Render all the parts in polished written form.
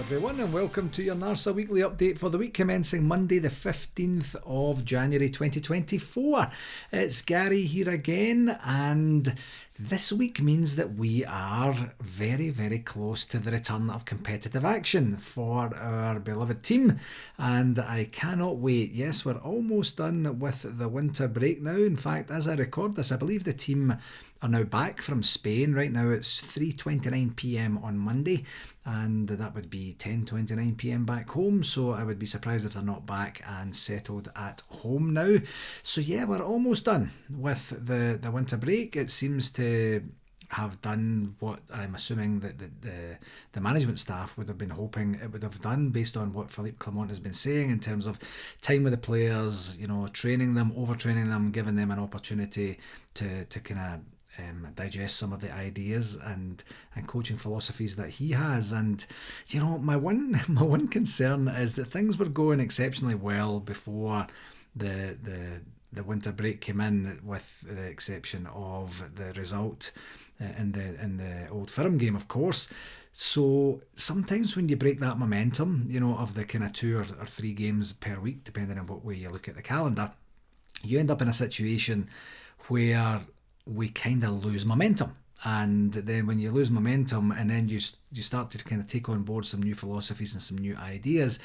everyone, and welcome to your NARSA weekly update for the week commencing Monday the 15th of January 2024. It's Gary here again, and this week means that we are very, very close to the return of competitive action for our beloved team, and I cannot wait. Yes, we're almost done with the winter break now. In fact, as I record this, I believe the team are now back from Spain. Right now it's 3:29 p.m. on Monday, and that would be 10:29 p.m. back home, so I would be surprised if they're not back and settled at home now. So yeah, we're almost done with the winter break. It seems to have done what I'm assuming that the management staff would have been hoping it would have done, based on what Philippe Clement has been saying in terms of time with the players, training them, overtraining them, giving them an opportunity to kind of digest some of the ideas and coaching philosophies that he has. And my one concern is that things were going exceptionally well before the winter break came in, with the exception of the result in the Old Firm game, of course. So sometimes when you break that momentum, of the kind of 2 or 3 games per week, depending on what way you look at the calendar, you end up in a situation where we kind of lose momentum. And then when you lose momentum and then you start to kind of take on board some new philosophies and some new ideas,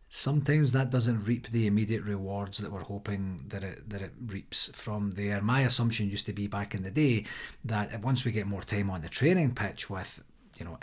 sometimes that doesn't reap the immediate rewards that we're hoping that it reaps from there. My assumption used to be back in the day that once we get more time on the training pitch with,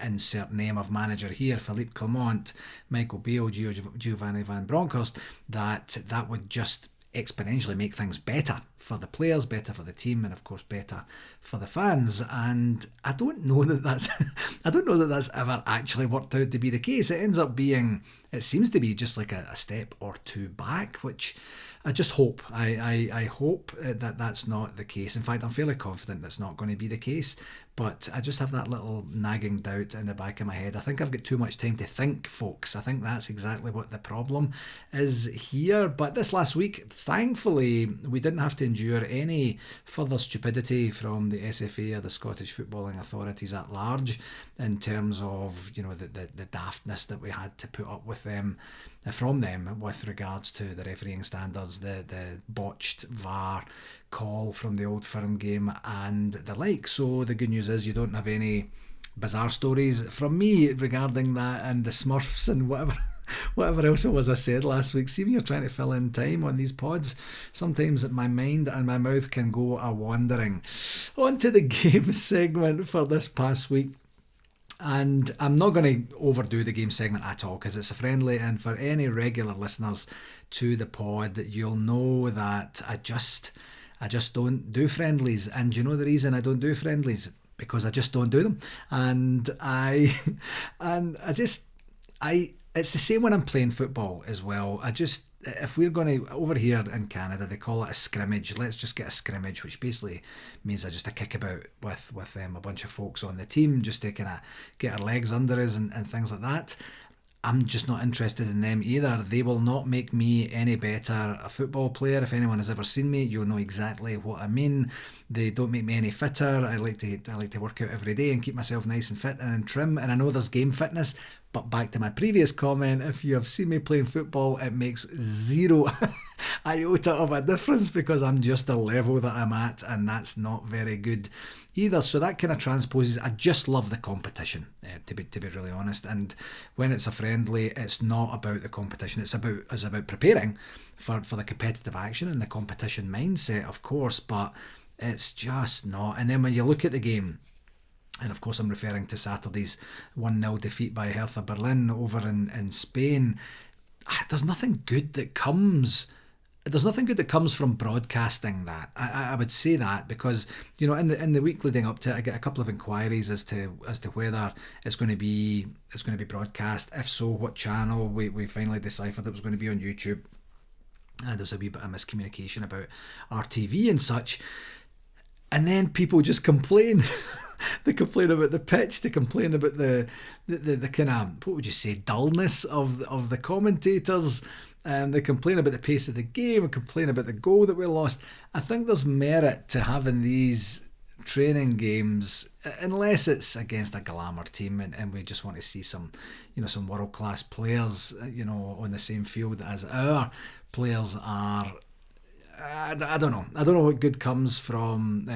insert name of manager here, Philippe Clement, Michael Beale, Giovanni Van Bronckhorst, that would just exponentially make things better for the players, better for the team, and of course better for the fans. And I don't know that that's ever actually worked out to be the case. It seems to be just like a step or 2 back, which I just hope. I hope that that's not the case. In fact, I'm fairly confident that's not going to be the case, but I just have that little nagging doubt in the back of my head. I think I've got too much time to think, folks. I think that's exactly what the problem is here. But this last week, thankfully, we didn't have to endure any further stupidity from the SFA or the Scottish footballing authorities at large, in terms of the daftness that we had to put up with them from them with regards to the refereeing standards, the botched VAR call from the Old Firm game and the like. So the good news is you don't have any bizarre stories from me regarding that and the Smurfs and whatever else it was I said last week. See, when you're trying to fill in time on these pods, sometimes my mind and my mouth can go a-wandering. On to the game segment for this past week. And I'm not going to overdo the game segment at all, because it's a friendly, and for any regular listeners to the pod, you'll know that I just don't do friendlies. And do you know the reason I don't do friendlies? Because I just don't do them. And it's the same when I'm playing football as well. If we're going to, over here in Canada, they call it a scrimmage. Let's just get a scrimmage, which basically means just a kickabout with a bunch of folks on the team, just to kind of get our legs under us and things like that. I'm just not interested in them either. They will not make me any better a football player. If anyone has ever seen me, you'll know exactly what I mean. They don't make me any fitter. I like to work out every day and keep myself nice and fit and in trim. And I know there's game fitness, but back to my previous comment, if you have seen me playing football, it makes zero iota of a difference, because I'm just the level that I'm at, and that's not very good either. So that kind of transposes, I just love the competition, to be really honest. And when it's a friendly, it's not about the competition. It's about preparing for the competitive action and the competition mindset, of course, but it's just not. And then when you look at the game, and of course I'm referring to Saturday's 1-0 defeat by Hertha Berlin over in Spain, there's nothing good that comes from broadcasting that. I would say that, because in the week leading up to it, I get a couple of inquiries as to whether it's going to be broadcast. If so, what channel? We finally deciphered it was going to be on YouTube. There was a wee bit of miscommunication about RTV and such. And then people just complain. They complain about the pitch. They complain about the kind of, what would you say, dullness of the commentators. They complain about the pace of the game and complain about the goal that we lost. I think there's merit to having these training games, unless it's against a glamour team and we just want to see some, some world class players, on the same field as our players are. I don't know. I don't know what good comes from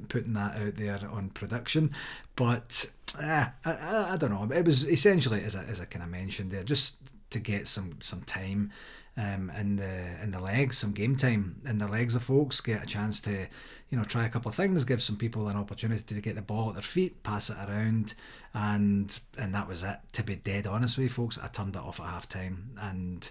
putting that out there on production, but I don't know. It was essentially, as I kind of mentioned there, just to get some time in the legs, some game time in the legs of folks, get a chance to try a couple of things, give some people an opportunity to get the ball at their feet, pass it around, and that was it. To be dead honest with you folks, I turned it off at half time, and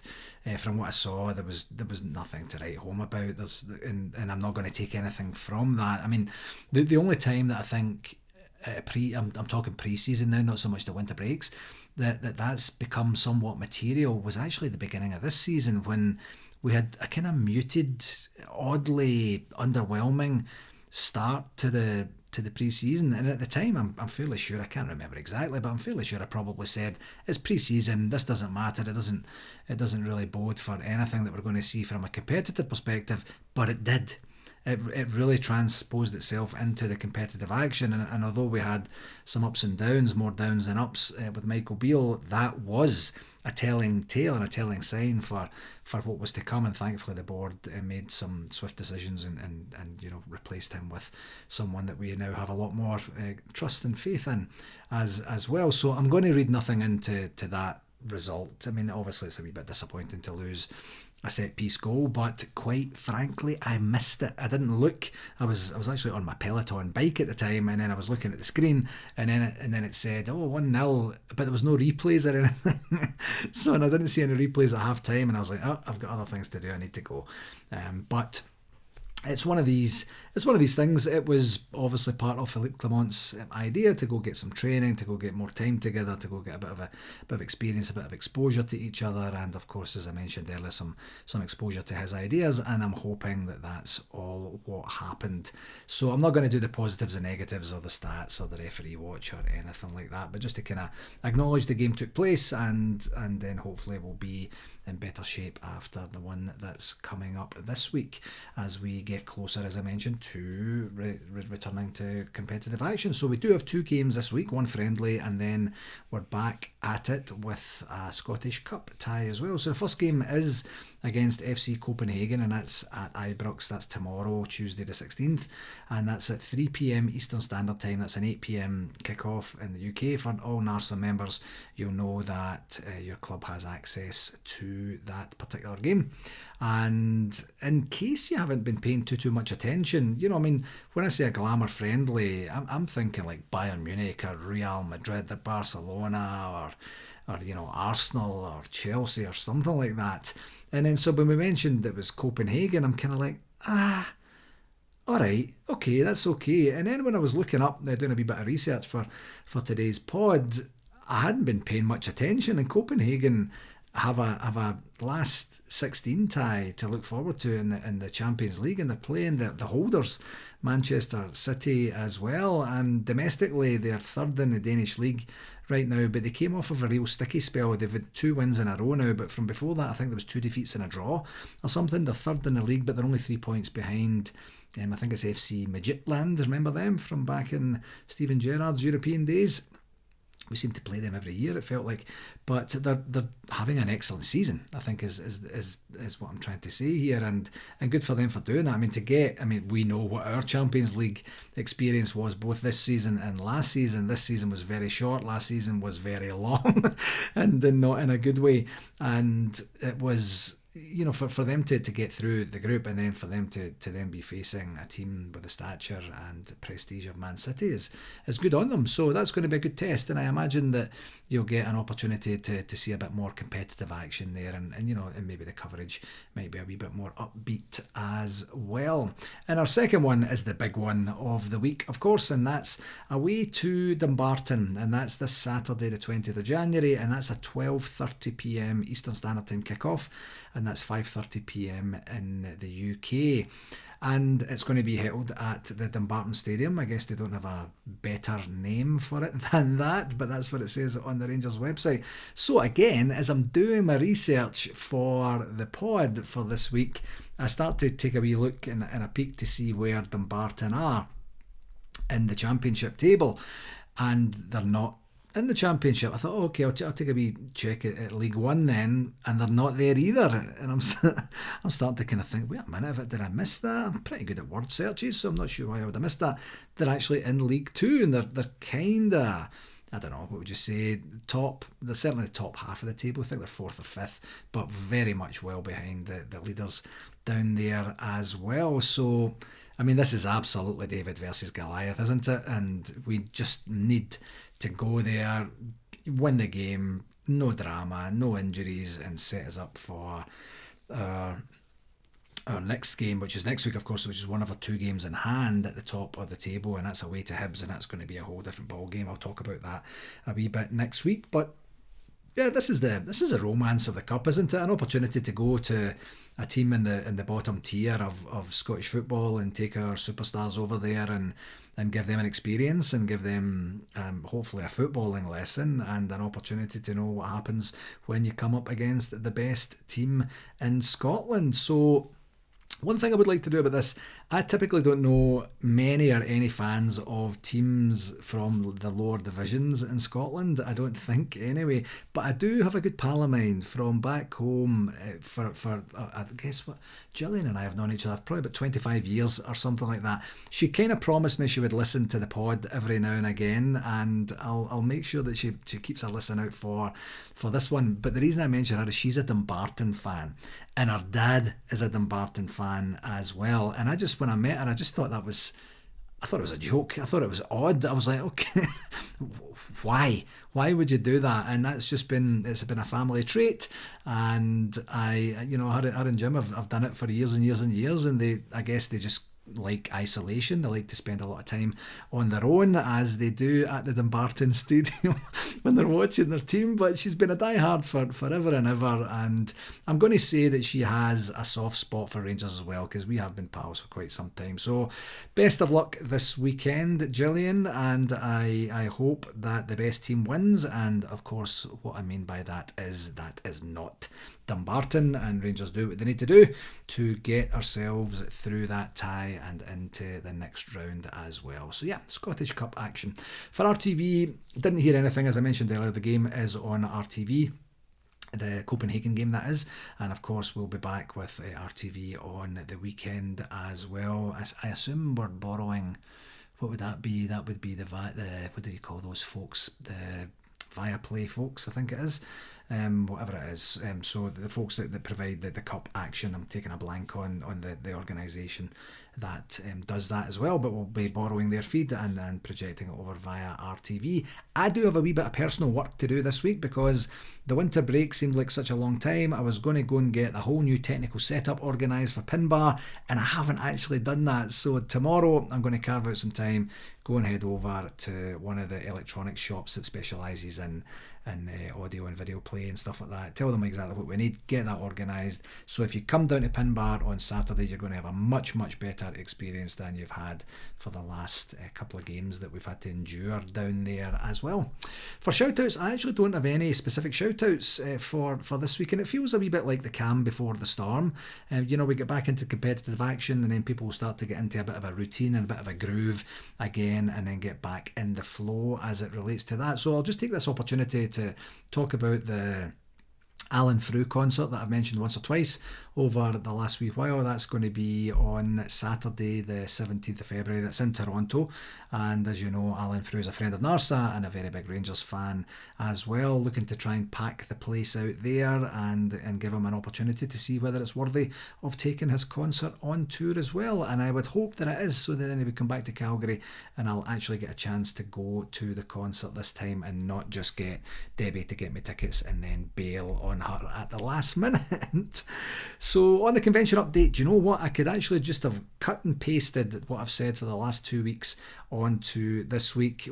from what I saw, there was nothing to write home about. And I'm not going to take anything from that. I mean, the only time that I think I'm talking pre-season now, not so much the winter breaks, that's become somewhat material was actually the beginning of this season, when we had a kind of muted, oddly underwhelming start to the pre-season. And at the time, I'm fairly sure, I can't remember exactly, but I'm fairly sure I probably said, it's pre-season, this doesn't matter, it doesn't really bode for anything that we're going to see from a competitive perspective. But it did. It really transposed itself into the competitive action, and although we had some ups and downs, more downs than ups with Michael Beale, that was a telling tale and a telling sign for what was to come. And thankfully the board made some swift decisions and replaced him with someone that we now have a lot more trust and faith in as well. So I'm going to read nothing into that result. I mean, obviously it's a wee bit disappointing to lose a set piece goal, but quite frankly, I missed it. I didn't look. I was actually on my Peloton bike at the time, and then I was looking at the screen, and then it said, 1-0, but there was no replays or anything. So, and I didn't see any replays at half time, and I was like, I've got other things to do, I need to go. But it's one of these things. It was obviously part of Philippe Clement's idea to go get some training, to go get more time together, to go get a bit of experience, a bit of exposure to each other, and of course, as I mentioned earlier, some exposure to his ideas. And I'm hoping that that's all what happened. So I'm not going to do the positives and negatives or the stats or the referee watch or anything like that, but just to kind of acknowledge the game took place, and then hopefully we'll be in better shape after the one that's coming up this week as we get closer, as I mentioned, to returning to competitive action. So we do have 2 games this week, one friendly, and then we're back at it with a Scottish Cup tie as well. So the first game is against FC Copenhagen, and that's at Ibrox. That's tomorrow, Tuesday the 16th, and that's at 3 p.m. Eastern Standard Time. That's an 8 p.m. kick-off in the UK. For all NARSA members, you'll know that your club has access to that particular game. And in case you haven't been paying too much attention, I mean, when I say a glamour friendly, I'm thinking like Bayern Munich or Real Madrid or Barcelona or Arsenal or Chelsea or something like that. And then so when we mentioned it was Copenhagen, I'm kind of like, alright, okay, that's okay. And then when I was looking up, doing a wee bit of research for today's pod, I hadn't been paying much attention, and Copenhagen have a last 16 tie to look forward to in the Champions League, and they're playing the holders, Manchester City, as well. And domestically, they're third in the Danish league right now, but they came off of a real sticky spell. They've had 2 wins in a row now, but from before that, I think there was 2 defeats and a draw or something. They're third in the league, but they're only 3 points behind. I think it's FC Midtjylland. Remember them from back in Steven Gerrard's European days? We seem to play them every year, it felt like, but they're having an excellent season, I think is what I'm trying to say here, and good for them for doing that. I mean, we know what our Champions League experience was both this season and last season. This season was very short, last season was very long, and not in a good way, and it was, for them to get through the group, and then for them to then be facing a team with the stature and prestige of Man City is good on them. So that's going to be a good test, and I imagine that you'll get an opportunity to see a bit more competitive action there, and maybe the coverage might be a wee bit more upbeat as well. And our second one is the big one of the week, of course, and that's away to Dumbarton, and that's this Saturday the 20th of January, and that's a 12:30 p.m. Eastern Standard Time kickoff, and that's 5:30 p.m. in the UK. And it's going to be held at the Dumbarton Stadium. I guess they don't have a better name for it than that, but that's what it says on the Rangers website. So again, as I'm doing my research for the pod for this week, I start to take a wee look and a peek to see where Dumbarton are. in the championship table, and they're not in the championship. I thought, okay, I'll take a wee check at League One then, and they're not there either. And I'm starting to kind of think, wait a minute, did I miss that? I'm pretty good at word searches, so I'm not sure why I would have missed that. They're actually in League Two, and they're kind of, I don't know, what would you say, they're certainly the top half of the table. I think they're fourth or fifth, but very much well behind the leaders down there as well. So, I mean, this is absolutely David versus Goliath, isn't it? And we just need to go there, win the game, no drama, no injuries, and set us up for our next game, which is next week, of course, which is one of our 2 games in hand at the top of the table, and that's away to Hibs, and that's going to be a whole different ball game. I'll talk about that a wee bit next week, but yeah, this is the romance of the cup, isn't it? An opportunity to go to a team in the bottom tier of Scottish football and take our superstars over there and give them an experience and give them hopefully a footballing lesson and an opportunity to know what happens when you come up against the best team in Scotland. So one thing I would like to do about this, I typically don't know many or any fans of teams from the lower divisions in Scotland. I don't think anyway. But I do have a good pal of mine from back home for I guess what, Gillian and I have known each other probably about 25 years or something like that. She kind of promised me she would listen to the pod every now and again, and I'll make sure that she keeps a listen out for this one. But the reason I mention her is she's a Dumbarton fan, and her dad is a Dumbarton fan as well. And when I met her, I just thought it was a joke. I thought it was odd. I was like, okay, why would you do that? And it's been a family trait. And her and Jim have done it for years and years and years. And I guess they just like isolation. They like to spend a lot of time on their own, as they do at the Dumbarton Stadium when they're watching their team. But she's been a diehard for forever and ever, and I'm going to say that she has a soft spot for Rangers as well, because we have been pals for quite some time. So best of luck this weekend, Gillian, and I hope that the best team wins. And of course, what I mean by that is not Dumbarton, and Rangers do what they need to do to get ourselves through that tie and into the next round as well. So yeah, Scottish Cup action. For RTV, didn't hear anything, as I mentioned earlier. The game is on RTV, the Copenhagen game that is, and of course we'll be back with RTV on the weekend as well. I assume we're borrowing, what would that be? That would be the what do you call those folks? The Viaplay folks, I think it is. Whatever it is. So the folks that provide the cup action, I'm taking a blank on the organisation that does that as well, but we'll be borrowing their feed and projecting it over via RTV. I do have a wee bit of personal work to do this week, because the winter break seemed like such a long time. I was going to go and get a whole new technical setup organised for Pinbar, and I haven't actually done that. So tomorrow I'm going to carve out some time, go and head over to one of the electronics shops that specialises in audio and video play and stuff like that. Tell them exactly what we need, get that organised. So if you come down to Pinbar on Saturday, you're going to have a much, much better experience than you've had for the last couple of games that we've had to endure down there as well. For shout-outs, I actually don't have any specific shout-outs for this week, and it feels a wee bit like the calm before the storm. We get back into competitive action, and then people will start to get into a bit of a routine and a bit of a groove again, and then get back in the flow as it relates to that. So I'll just take this opportunity to talk about the Alan Frew concert that I've mentioned once or twice over the last wee while. That's going to be on Saturday the 17th of February. That's in Toronto, and as you know, Alan Frew is a friend of NARSA and a very big Rangers fan as well, looking to try and pack the place out there and give him an opportunity to see whether it's worthy of taking his concert on tour as well. And I would hope that it is, so that then he would come back to Calgary and I'll actually get a chance to go to the concert this time and not just get Debbie to get me tickets and then bail on her at the last minute. So on the convention update, do you know what? I could actually just have cut and pasted what I've said for the last 2 weeks onto this week.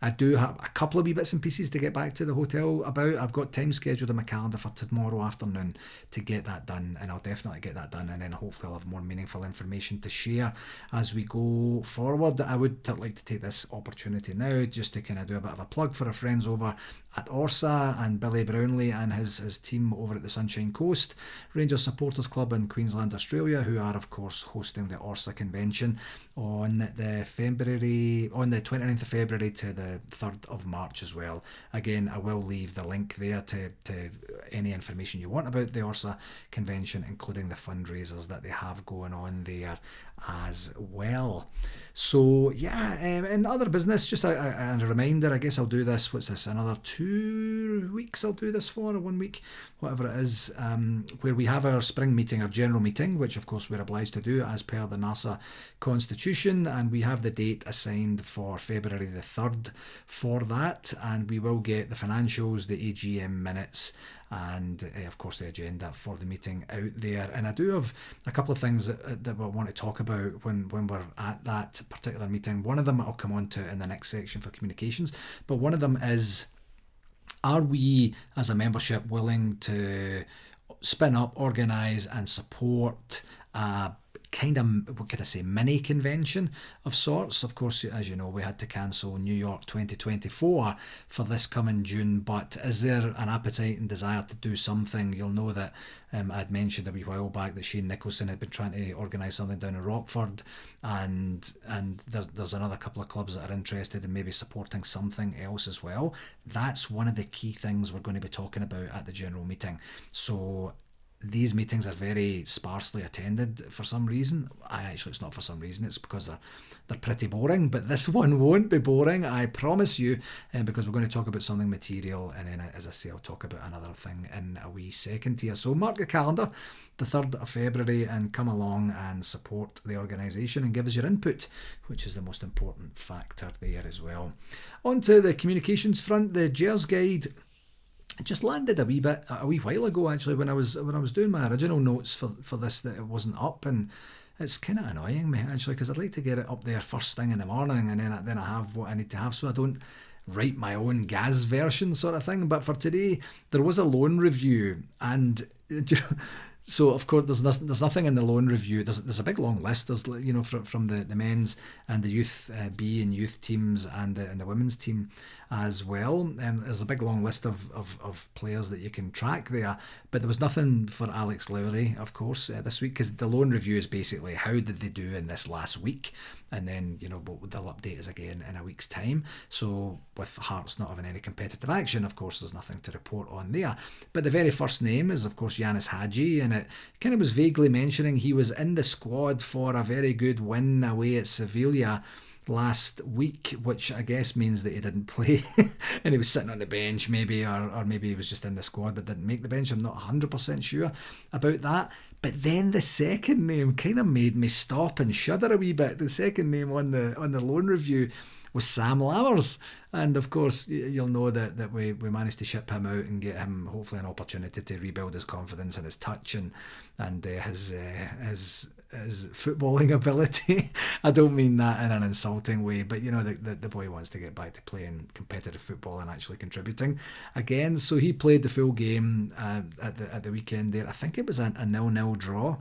I do have a couple of wee bits and pieces to get back to the hotel about. I've got time scheduled in my calendar for tomorrow afternoon to get that done, and I'll definitely get that done, and then hopefully I'll have more meaningful information to share as we go forward. I would like to take this opportunity now just to kind of do a bit of a plug for our friends over at ORSA and Billy Brownlee and his his team over at the Sunshine Coast, Rangers Supporters Club in Queensland, Australia, who are of course hosting the NARSA convention on the 29th of February to the 3rd of March as well. Again, I will leave the link there to any information you want about the NARSA convention, including the fundraisers that they have going on there as well. So yeah, in other business, just a reminder, I guess I'll do this, what's this, another 2 weeks I'll do this for, or 1 week, whatever it is, where we have our spring meeting, our general meeting, which of course we're obliged to do as per the NARSA constitution, and we have the date assigned for February the 3rd for that, and we will get the financials, the AGM minutes, and of course the agenda for the meeting out there. And I do have a couple of things that I want to talk about when we're at that particular meeting. One of them I'll come on to in the next section for communications, but one of them is, are we as a membership willing to spin up, organise and support a kind of, what can I say, mini convention of sorts? Of course, as you know, we had to cancel New York 2024 for this coming June, but is there an appetite and desire to do something? You'll know that I'd mentioned a wee while back that Shane Nicholson had been trying to organise something down in Rockford, and there's another couple of clubs that are interested in maybe supporting something else as well. That's one of the key things we're going to be talking about at the general meeting. So these meetings are very sparsely attended for some reason. It's not for some reason, it's because they're pretty boring, but this one won't be boring, I promise you, because we're going to talk about something material, and then, as I say, I'll talk about another thing in a wee second here. So mark your calendar, the 3rd of February, and come along and support the organisation and give us your input, which is the most important factor there as well. On to the communications front, the Gers guide just landed a wee while ago, actually, when I was doing my original notes for this, that it wasn't up, and it's kind of annoying me actually, because I'd like to get it up there first thing in the morning, and then I have what I need to have, so I don't write my own Gaz version sort of thing. But for today, there was a loan review, and so of course there's nothing in the loan review. There's a big long list. There's, you know, from the men's and the youth B and youth teams and the women's team as well. There's a big long list of players that you can track there, but there was nothing for Alex Lowry, of course, this week, because the loan review is basically how did they do in this last week, and then, you know, they'll update us again in a week's time. So with Hearts not having any competitive action, of course there's nothing to report on there. But the very first name is of course Yanis Hadji, and it kind of was vaguely mentioning he was in the squad for a very good win away at Sevilla last week, which I guess means that he didn't play and he was sitting on the bench maybe, or maybe he was just in the squad but didn't make the bench. I'm not 100% sure about that. But then the second name kind of made me stop and shudder a wee bit. The second name on the loan review was Sam Lammers, and of course you'll know that we managed to ship him out and get him hopefully an opportunity to rebuild his confidence and his touch and his footballing ability. I don't mean that in an insulting way, but you know, the boy wants to get back to playing competitive football and actually contributing again. So he played the full game at the weekend there. I think it was a 0-0 draw.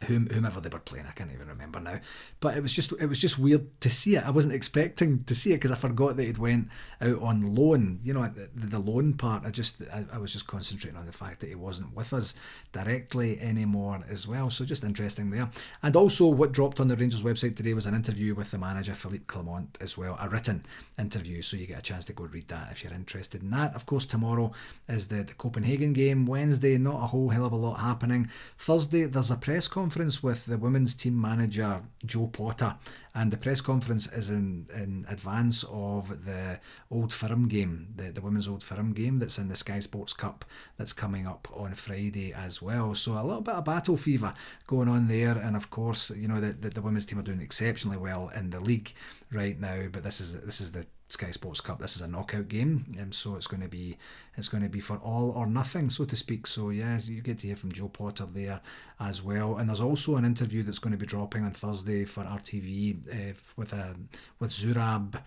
Whomever they were playing, I can't even remember now. But it was just weird to see it. I wasn't expecting to see it because I forgot that he'd went out on loan. You know, the loan part. I was just concentrating on the fact that he wasn't with us directly anymore as well. So just interesting there. And also, what dropped on the Rangers website today was an interview with the manager Philippe Clement as well, a written interview. So you get a chance to go read that if you're interested in that. Of course, tomorrow is the Copenhagen game. Wednesday, not a whole hell of a lot happening. Thursday, there's a press conference with the women's team manager Joe Potter, and the press conference is in advance of the Old Firm game, the women's Old Firm game that's in the Sky Sports Cup that's coming up on Friday as well. So a little bit of battle fever going on there, and of course, you know, the women's team are doing exceptionally well in the league right now, but this is the Sky Sports Cup. This is a knockout game, so it's going to be for all or nothing, so to speak. So yeah, you get to hear from Joe Potter there as well, and there's also an interview that's going to be dropping on Thursday for RTV with Zurab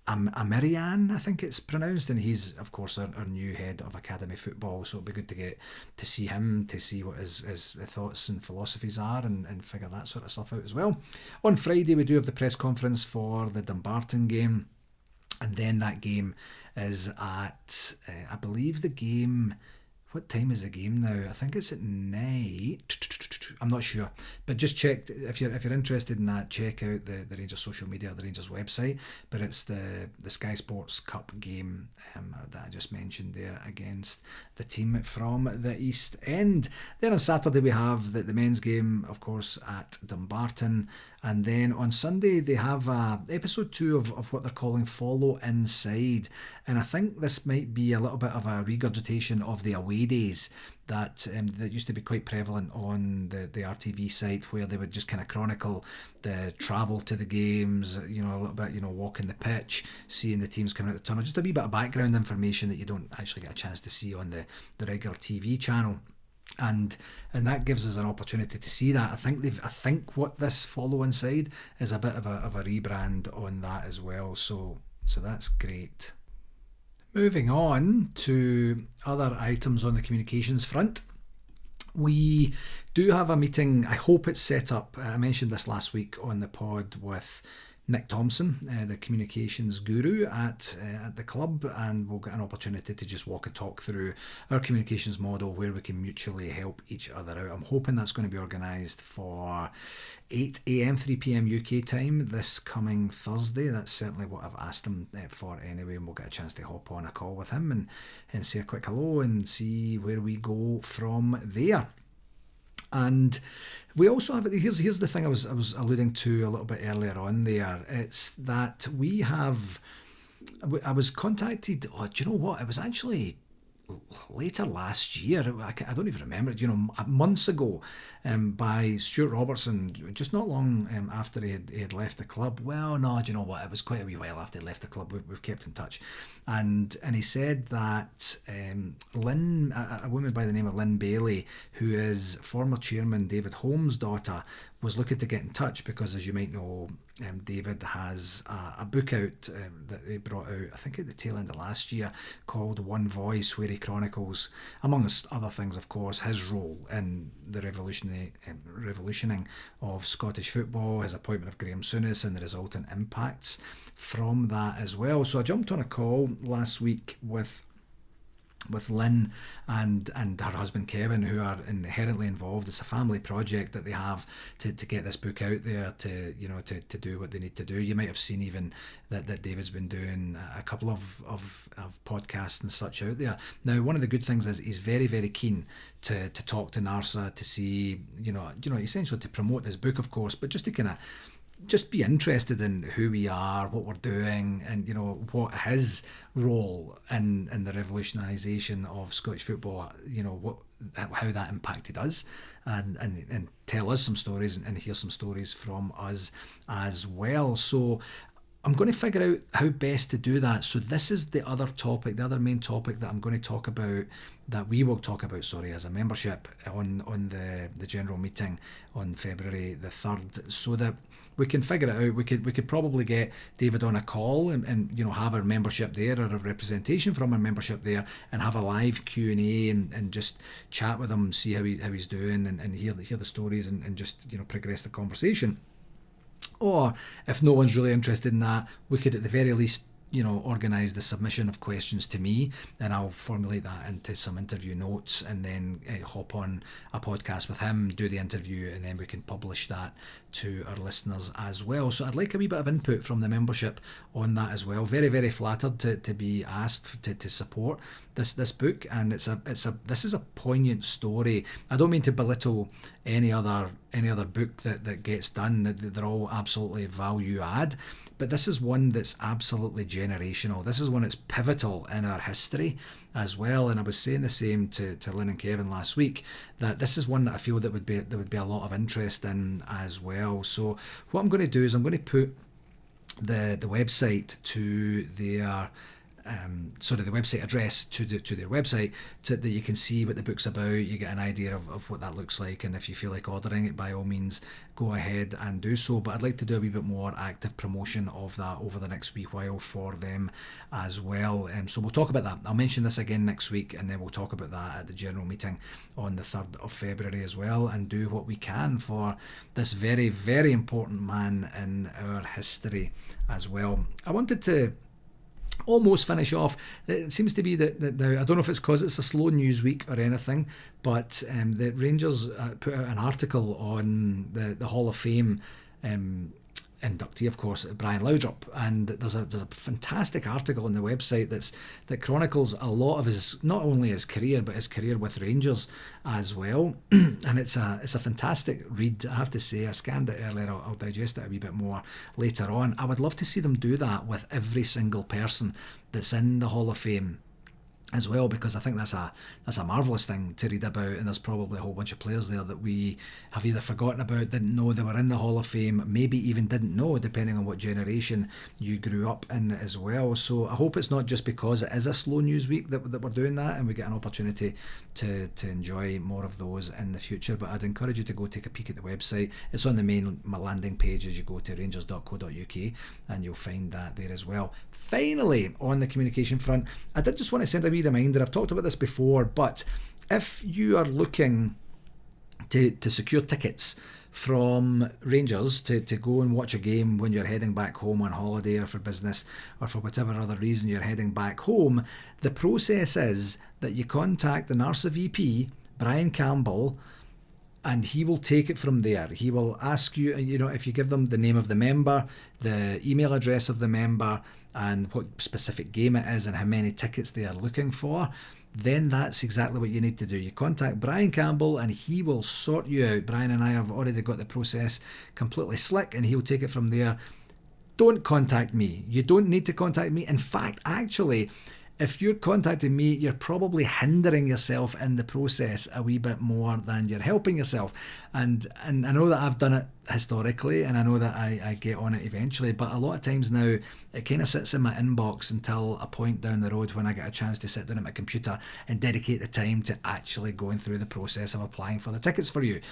Amirian, I think it's pronounced, and he's of course our new head of academy football. So it'll be good to get to see him, to see what his thoughts and philosophies are, and figure that sort of stuff out as well. On Friday we do have the press conference for the Dumbarton game. And then that game is at, I believe the game, what time is the game now? I think it's at night. I'm not sure, but just check if you're interested in that. Check out the Rangers social media, the Rangers website. But it's the Sky Sports Cup game that I just mentioned there against the team from the East End. Then on Saturday we have the men's game, of course, at Dumbarton. And then on Sunday they have episode 2 of what they're calling Follow Inside. And I think this might be a little bit of a regurgitation of the away days that used to be quite prevalent on the RTV site, where they would just kind of chronicle the travel to the games, a little bit, walking the pitch, seeing the teams coming out the tunnel, just a wee bit of background information that you don't actually get a chance to see on the regular TV channel. And that gives us an opportunity to see that. I think what this Follow Inside is a bit of a rebrand on that as well. So that's great. Moving on to other items on the communications front. We do have a meeting. I hope it's set up. I mentioned this last week on the pod with Nick Thompson, the communications guru at the club, and we'll get an opportunity to just walk and talk through our communications model, where we can mutually help each other out. I'm hoping that's going to be organised for 8 a.m, 3 p.m. UK time this coming Thursday. That's certainly what I've asked him for anyway, and we'll get a chance to hop on a call with him and say a quick hello and see where we go from there. And we also have, here's the thing I was alluding to a little bit earlier on there. It's that I was contacted, do you know what? It was actually later last year, I don't even remember it, months ago, by Stuart Robertson, just not long after he had left the club. Well, no, do you know what? It was quite a wee while after he left the club. We've kept in touch. And he said that Lynn, a woman by the name of Lynn Bailey, who is former chairman David Holmes' daughter, was looking to get in touch because, as you might know, David has a book out that he brought out, I think at the tail end of last year, called One Voice, where he chronicles, amongst other things, of course, his role in the revolutioning of Scottish football, his appointment of Graham Souness and the resultant impacts from that as well. So I jumped on a call last week with Lynn and her husband Kevin, who are inherently involved. It's a family project that they have to get this book out there, to do what they need to do. You might have seen even that David's been doing a couple of podcasts and such out there. Now, one of the good things is he's very, very keen to talk to NARSA, to see, essentially to promote his book, of course, but just to kind of just be interested in who we are, what we're doing, and what his role in the revolutionisation of Scottish football, how that impacted us, and tell us some stories and hear some stories from us as well. So I'm going to figure out how best to do that. So this is the other main topic that I'm going to talk about, that we will talk about, as a membership on the general meeting on February the 3rd, so that we can figure it out. We could probably get David on a call and have our membership there, or a representation from our membership there, and have a live Q&A and just chat with him, see how he's doing, and hear the stories and just progress the conversation. Or if no one's really interested in that, we could at the very least organise the submission of questions to me, and I'll formulate that into some interview notes, and then hop on a podcast with him, do the interview, and then we can publish that to our listeners as well. So I'd like a wee bit of input from the membership on that as well. Very, very flattered to be asked to support this book, and this is a poignant story. I don't mean to belittle any other book that gets done. They're all absolutely value add, but this is one that's absolutely generational. This is one that's pivotal in our history as well. And I was saying the same to Lynn and Kevin last week, that this is one that I feel that would be a lot of interest in as well. So what I'm going to do is I'm going to put the website to their the website address to their website, that you can see what the book's about. You get an idea of what that looks like, and if you feel like ordering it, by all means go ahead and do so. But I'd like to do a wee bit more active promotion of that over the next wee while for them as well. So we'll talk about that. I'll mention this again next week, and then we'll talk about that at the general meeting on the 3rd of February as well, and do what we can for this very, very important man in our history as well. I wanted to almost finish off. It seems to be that now, I don't know if it's because it's a slow news week or anything, but the Rangers put out an article on the Hall of Fame inductee, of course, Brian Laudrup, and there's a fantastic article on the website that chronicles a lot of his, not only his career but his career with Rangers as well. And it's a fantastic read, I have to say. I scanned it earlier. I'll digest it a wee bit more later on. I would love to see them do that with every single person that's in the Hall of Fame as well, because I think that's a marvellous thing to read about, and there's probably a whole bunch of players there that we have either forgotten about, didn't know they were in the Hall of Fame, maybe even didn't know, depending on what generation you grew up in as well. So I hope it's not just because it is a slow news week that we're doing that, and we get an opportunity to enjoy more of those in the future. But I'd encourage you to go take a peek at the website. It's on the main landing page as you go to rangers.co.uk, and you'll find that there as well. Finally, on the communication front, I did just want to send a wee reminder. I've talked about this before, but if you are looking to secure tickets from Rangers to go and watch a game when you're heading back home on holiday or for business or for whatever other reason you're heading back home, the process is that you contact the NARSA VP, Brian Campbell, and he will take it from there. He will ask you, if you give them the name of the member, the email address of the member, and what specific game it is and how many tickets they are looking for, then that's exactly what you need to do. You contact Brian Campbell and he will sort you out. Brian and I have already got the process completely slick, and he'll take it from there. Don't contact me. You don't need to contact me. In fact, actually, if you're contacting me, you're probably hindering yourself in the process a wee bit more than you're helping yourself. And I know that I've done it historically, and I know that I get on it eventually, but a lot of times now it kind of sits in my inbox until a point down the road when I get a chance to sit down at my computer and dedicate the time to actually going through the process of applying for the tickets for you.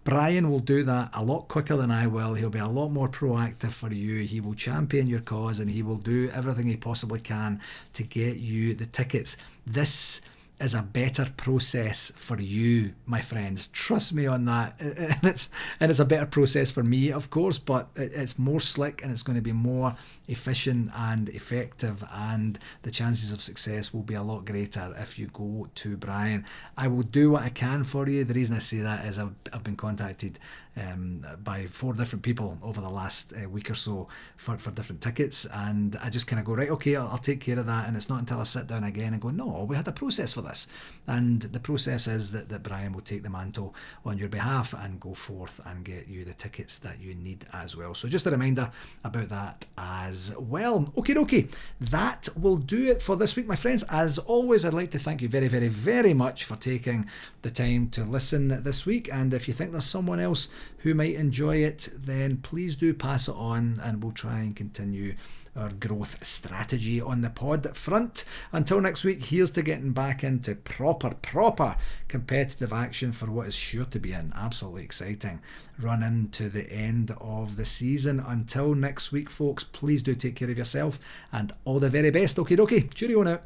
Brian will do that a lot quicker than I will. He'll be a lot more proactive for you. He will champion your cause, and he will do everything he possibly can to get you the tickets. This is a better process for you, my friends. Trust me on that. And it's a better process for me, of course, but it's more slick and it's going to be more efficient and effective, and the chances of success will be a lot greater if you go to Brian. I will do what I can for you. The reason I say that is I've been contacted by 4 different people over the last week or so for different tickets, and I just kind of go, right, okay, I'll take care of that. And it's not until I sit down again and go, no, we had a process for this, and the process is that Brian will take the mantle on your behalf and go forth and get you the tickets that you need as well. So just a reminder about that as well. Okay, that will do it for this week, my friends. As always, I'd like to thank you very, very, very much for taking the time to listen this week, and if you think there's someone else who might enjoy it, then please do pass it on, and we'll try and continue our growth strategy on the pod front. Until next week, here's to getting back into proper competitive action for what is sure to be an absolutely exciting run into the end of the season. Until next week, folks, please do take care of yourself, and all the very best. Okay, cheerio now.